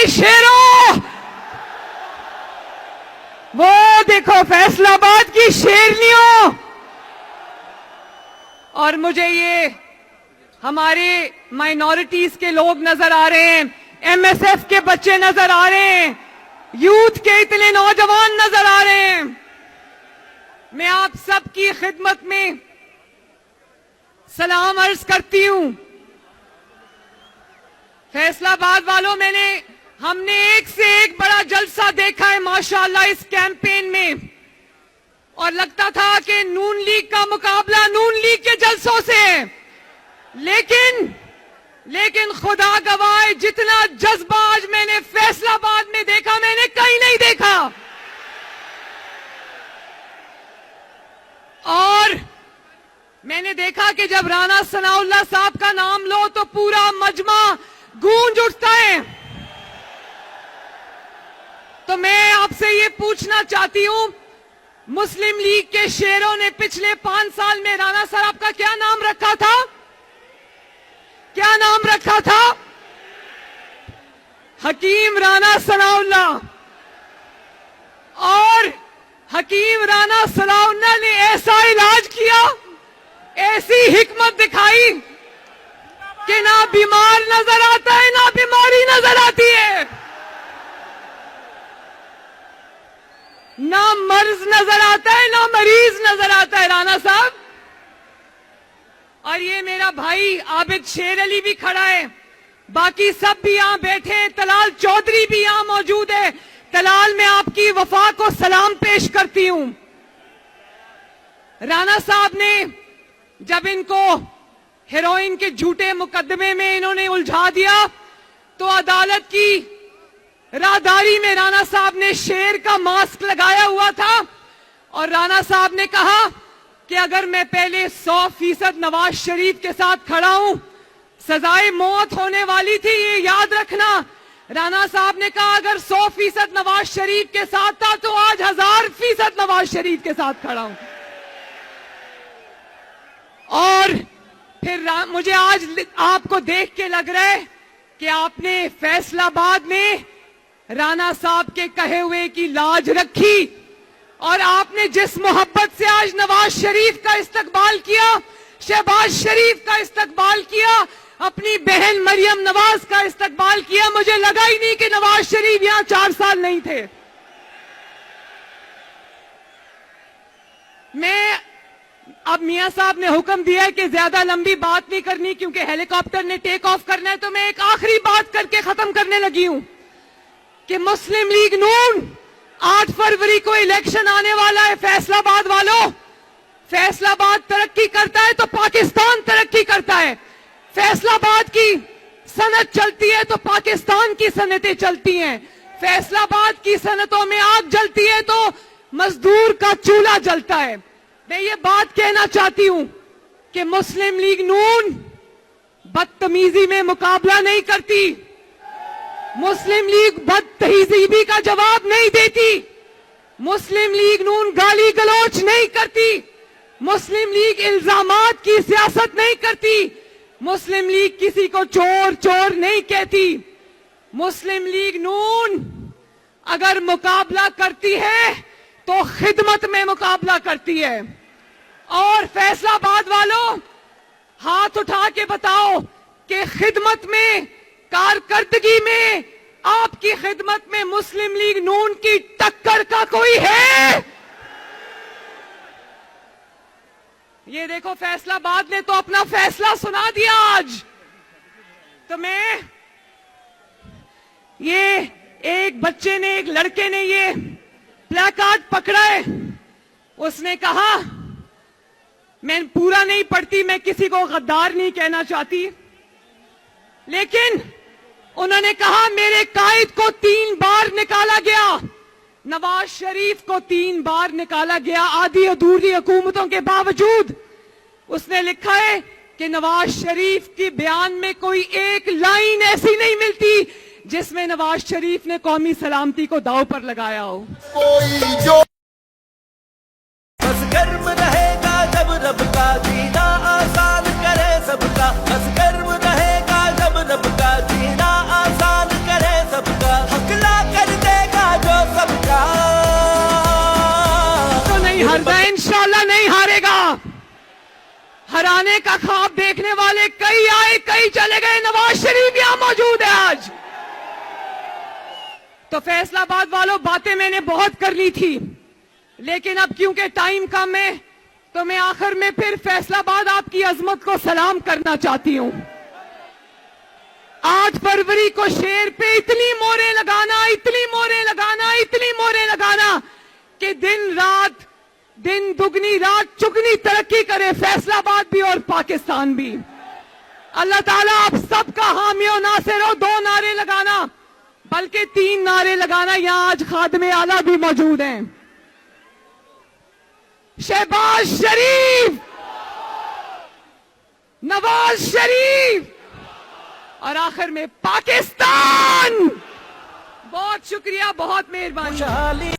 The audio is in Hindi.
के शेरों, वो देखो फैसलाबाद की शेरनियों। और मुझे ये हमारे माइनॉरिटीज के लोग नजर आ रहे हैं, एमएसएफ के बच्चे नजर आ रहे हैं, यूथ के इतने नौजवान नजर आ रहे हैं। मैं आप सबकी खिदमत में सलाम अर्ज करती हूं। फैसलाबाद वालों, हमने एक से एक बड़ा जलसा देखा है माशाअल्लाह इस कैंपेन में, और लगता था कि नून लीग का मुकाबला नून लीग के जलसों से है। लेकिन खुदा गवाह, जितना जज्बा आज मैंने फैसलाबाद में देखा मैंने कहीं नहीं देखा। और मैंने देखा कि जब राणा सनाउल्लाह साहब का नाम लो तो पूरा मजमा गूंज उठता है। तो मैं आपसे ये पूछना चाहती हूं, मुस्लिम लीग के शेरों ने पिछले 5 साल में राणा साहब का क्या नाम रखा था? क्या नाम रखा था? हकीम राणा सनाउल्लाह। और हकीम राणा सनाउल्लाह ने ऐसा इलाज किया, ऐसी हिकमत दिखाई कि ना बीमार नजर आता है ना बीमारी नजर आती है, ना मर्ज नजर आता है ना मरीज नजर आता है राणा साहब। और ये मेरा भाई आबिद शेर अली भी खड़ा है, बाकी सब भी यहां बैठे हैं, तलाल चौधरी भी यहां मौजूद है। तलाल, मैं आपकी वफा को सलाम पेश करती हूं। राणा साहब ने जब इनको हेरोइन के झूठे मुकदमे में इन्होंने उलझा दिया तो अदालत की राहदारी में राणा साहब ने शेर का मास्क लगाया हुआ था, और राणा साहब ने कहा कि अगर मैं पहले 100% नवाज शरीफ के साथ खड़ा हूं, सजाए मौत होने वाली थी, ये याद रखना। राणा साहब ने कहा अगर 100% नवाज शरीफ के साथ था तो आज 1000% नवाज शरीफ के साथ खड़ा हूं। और फिर मुझे आज आपको देख के लग रहा है कि आपने फैसलाबाद में राणा साहब के कहे हुए की लाज रखी, और आपने जिस मोहब्बत से आज नवाज शरीफ का इस्तकबाल किया, शहबाज शरीफ का इस्तकबाल किया, अपनी बहन मरियम नवाज का इस्तकबाल किया, मुझे लगा ही नहीं कि नवाज शरीफ यहां 4 साल नहीं थे। अब मियां साहब ने हुक्म दिया है कि ज्यादा लंबी बात नहीं करनी क्योंकि हेलीकॉप्टर ने टेक ऑफ करना है, तो मैं एक आखिरी बात करके खत्म करने लगी हूं कि मुस्लिम लीग नून 8 फरवरी को इलेक्शन आने वाला है। फैसलाबाद वालों, फैसलाबाद तरक्की करता है तो पाकिस्तान तरक्की करता है। फैसलाबाद की सनत चलती है तो पाकिस्तान की सनतें चलती हैं। फैसलाबाद की सनतों में आग जलती है तो मजदूर का चूल्हा जलता है। मैं ये बात कहना चाहती हूं कि मुस्लिम लीग नून बदतमीजी में मुकाबला नहीं करती, मुस्लिम लीग बदतहजीबी का जवाब नहीं देती, मुस्लिम लीग नून गाली गलौच नहीं करती, मुस्लिम लीग इल्जामात की सियासत नहीं करती, मुस्लिम लीग किसी को चोर चोर नहीं कहती। मुस्लिम लीग नून अगर मुकाबला करती है तो खिदमत में मुकाबला करती है। और फैसलाबाद वालों, हाथ उठा के बताओ कि खिदमत में, कारकर्दगी में, आपकी खिदमत में मुस्लिम लीग नून की टक्कर का कोई है? ये देखो फैसलाबाद ने तो अपना फैसला सुना दिया आज। तो मैं ये एक बच्चे ने, एक लड़के ने ये प्लेकार्ड पकड़ा है, उसने कहा, मैं पूरा नहीं पढ़ती, मैं किसी को गद्दार नहीं कहना चाहती, लेकिन उन्होंने कहा मेरे कायद को 3 बार निकाला गया, नवाज शरीफ को 3 बार निकाला गया आधी अधूरी हुकूमतों के बावजूद। उसने लिखा है कि नवाज शरीफ के बयान में कोई एक लाइन ऐसी नहीं मिलती जिसमें नवाज शरीफ ने कौमी सलामती को दांव पर लगाया हो। कोई जो बस गर्म रहेगा जब रब का जीना आसान करे सबका, बस गर्म रहेगा जब रब का जीना आसान करे सबका। हराने का ख्वाब देखने वाले कई आए कई चले गए, नवाज शरीफ यहां मौजूद है आज। तो फैसलाबाद वालों, बातें मैंने बहुत कर ली थी, लेकिन अब क्योंकि टाइम कम है तो मैं आखिर में फिर फैसलाबाद आपकी अजमत को सलाम करना चाहती हूं। 8 फरवरी को शेर पे इतनी मोहरें लगाना, इतनी मोहरें लगाना, इतनी मोहरें लगाना कि दिन दुगनी रात चुगनी तरक्की करे फैसलाबाद भी और पाकिस्तान भी। अल्लाह ताला आप सबका हामी और नासिर हो। 2 नारे लगाना, बल्कि 3 नारे लगाना। यहां आज खादमे आला भी मौजूद हैं। शहबाज शरीफ, नवाज शरीफ और आखिर में पाकिस्तान। बहुत शुक्रिया, बहुत मेहरबानी।